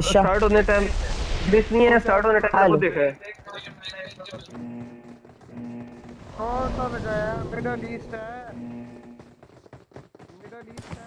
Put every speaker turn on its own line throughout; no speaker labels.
अच्छा
स्टार्ट होने time this नहीं है, स्टार्ट होने टाइम
हेलो
वो देखा है।
कौन सा लगाया? मिडल ईस्ट है, मिडल ईस्ट है।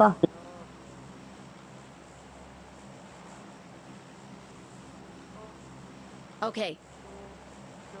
हाँ तो
Okay.
तो तो तो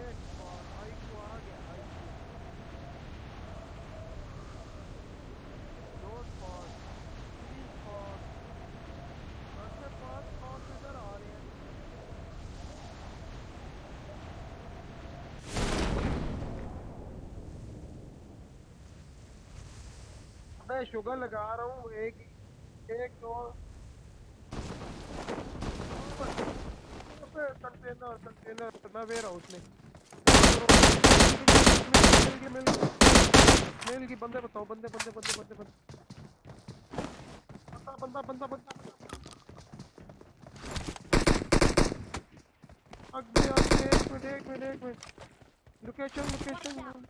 एक स्पॉट आईक्यू आ गया, आईक्यू दो स्पॉट, तीन स्पॉट, वैसे पांच स्पॉट इधर आ रहे हैं। मैं शुगर लगा रहा हूँ, एक एक दो कंटेनर कंटेनर मैं वेयर हाउस में। मिल गई, बंदे बताओ, बंदे बंदे बंदे बंदे बंदे, बंदा बंदा बंदा बंदा, आगे आगे, एक मिनट एक मिनट एक मिनट, लोकेशन लोकेशन।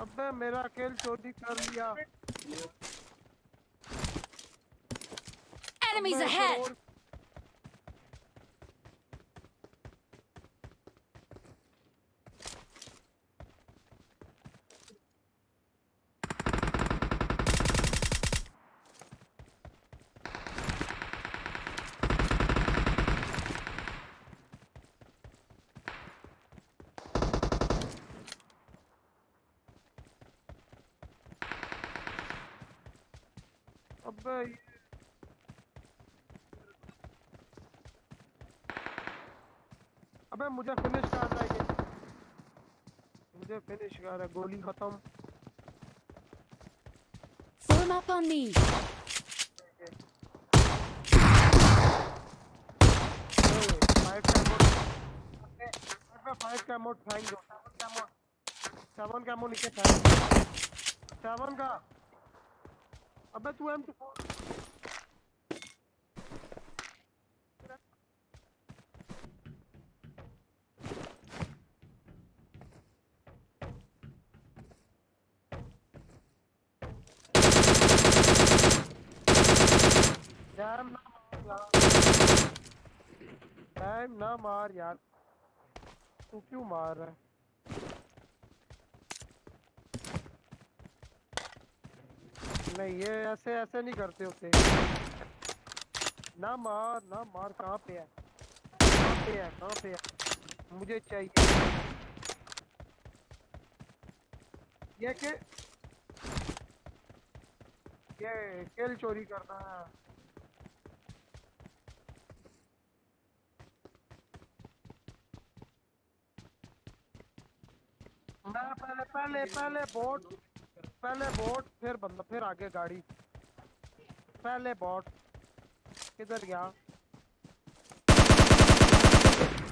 अबे मेरा किल चोरी कर लिया।
Enemies
अबे इधर
ahead!
और अबे अबे मुझे फिनिश करना है ये, मुझे फिनिश कर है, गोली खत्म।
Form up on me.
Five का मोड, फाइव का मोड फेंक दो, सेवन का मोड, सेवन का मोड नीचे फेंक, सेवन का। अबे तू एम टू डैम ना मार यार, डैम ना मार यार, तू क्यों मार रहा है? नहीं ये ऐसे ऐसे नहीं करते होते। ना मार ना मार, कहाँ पे है, कहाँ पे है, कहाँ पे है, मुझे चाहिए ये के, ये किल चोरी करना है। मैं पहले पहले पहले बोट, पहले बोट फिर बंदा फिर आगे गाड़ी, पहले बोट किधर गया?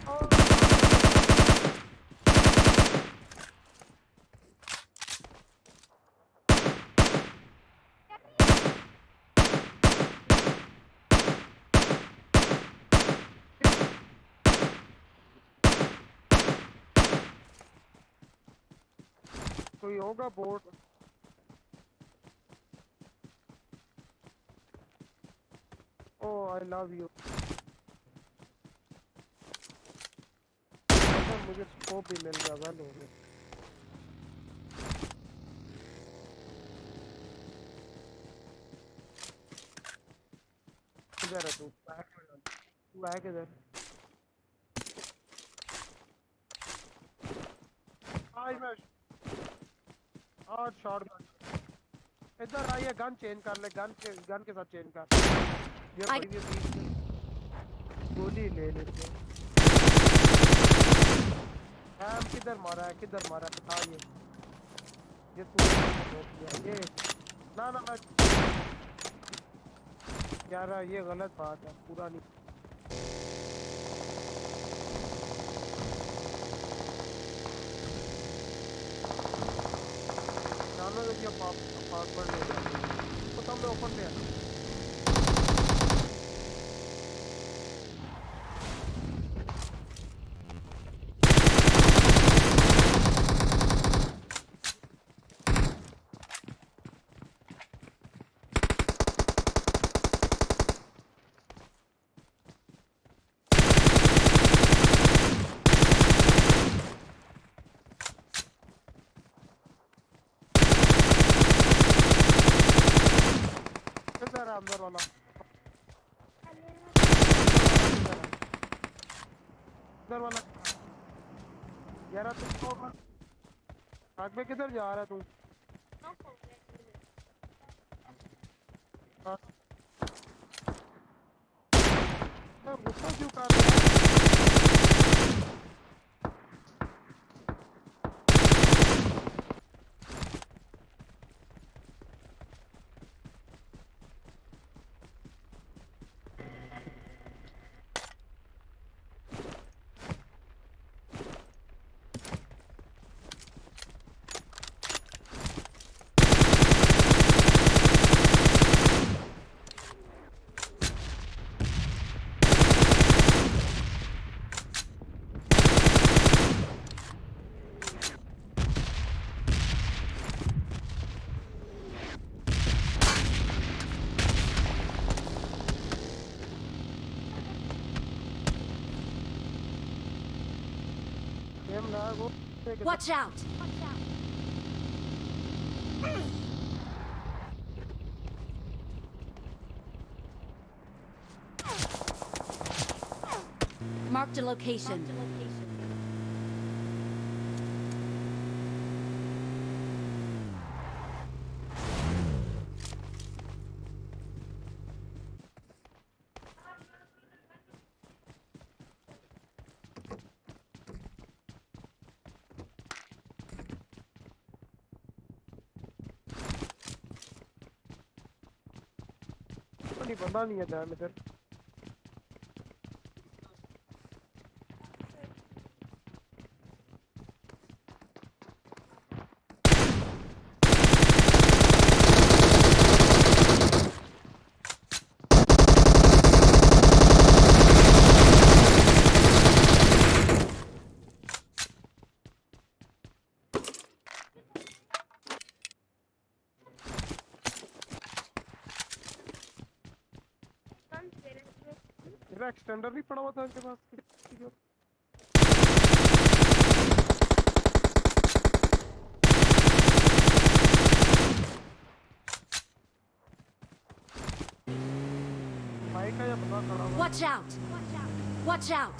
ओ, कोई होगा बोट। Oh I love you. मुझे स्कोप भी मिल गया, वेल हो गया। किधर है तू? तू है किधर? आज मैं आज शॉट, इधर आइए, गन चेंज कर ले, गन के साथ चेंज कर। ये
I
पड़ी है बीच में, गोली ले लेते हैं। हम किधर मारा है, किधर मारा है, बता ये तू नोट किया ये। ना ना ना यार, ये गलत बात है, पूरा नहीं। जानो जब ये अपार्टमेंट ले जाते हैं तो तुम ओपन पे है। किधर है अंदर वाला, अंदर वाला यार तुम तो आग में किधर जा रहा है तू? हाँ, तो गुस्सा क्यों कर रहा है? गेम ना वो
watch out. Marked a location.
नहीं बंदा नहीं है ध्यान इधर। मेरा एक्सटेंडर नहीं पड़ा हुआ था इनके पास किसी के। बाइक का या बंदा खड़ा हुआ है।
Watch out. Watch out.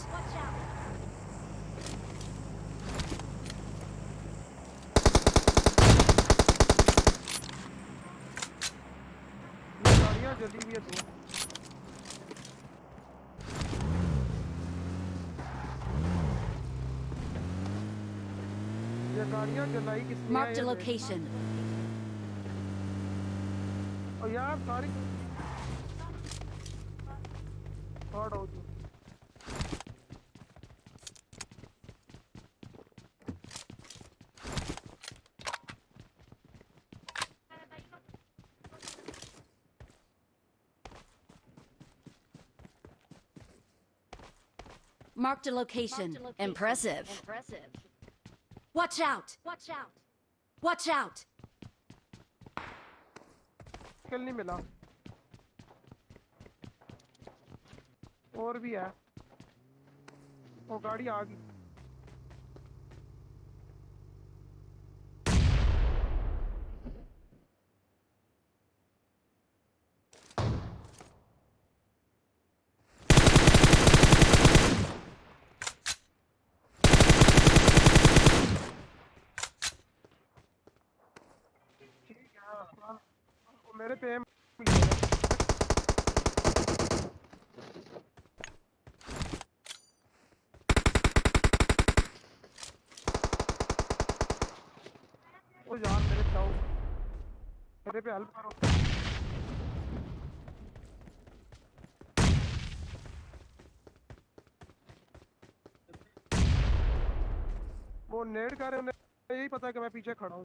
ये गाड़ियाँ जली हुई है दो। ये गाड़ियाँ जलाई किसने है
Marked a
ये देख।
location.
और यार सारी थर्ड हो चुकी।
Marked a location. Impressive. Watch out. Watch out.
किल नहीं मिला। और भी है। वो गाड़ी आ गई। ठीक है, हाँ, वो मेरे पे aim ओ यार मेरे जाओ, मेरे पे हेल्प करो। वो नेड कर रहे हैं, उन्हें यही पता है कि मैं पीछे खड़ा हूँ।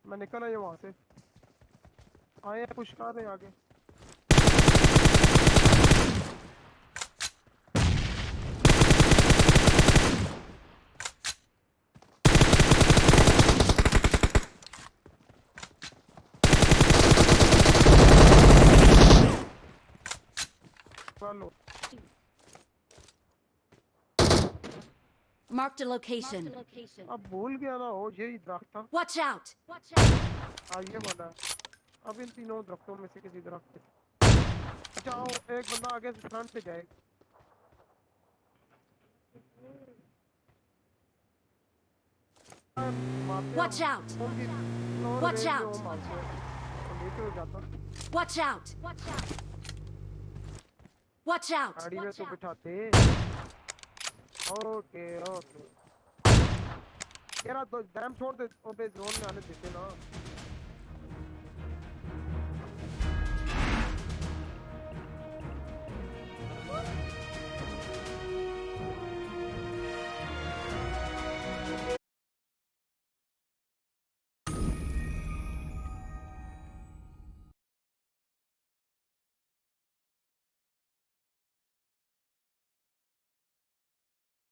मैं निकल आया वहां से, आए हैं पुश कर रहे हैं आगे। लो
Marked a location.
अब भूल गया ना, हो यही दरख्त था।
Watch out!
हाँ ये वाला है। अब इन तीनों दरख्तों में से किसी दरख्त पे जाओ, एक बंदा आगे से फ्रंट से जाए। मारते हैं हम,
Watch out!
उनकी क्लोज
Watch
रेंज में वो
out!
मारते हैं, तो नीचे हो जाता।
Watch out! Watch out!
गाड़ी में तो बिठाते। ओके ओके, यार तो डैम छोड़ दे, ओबे जोन में आने देते ना।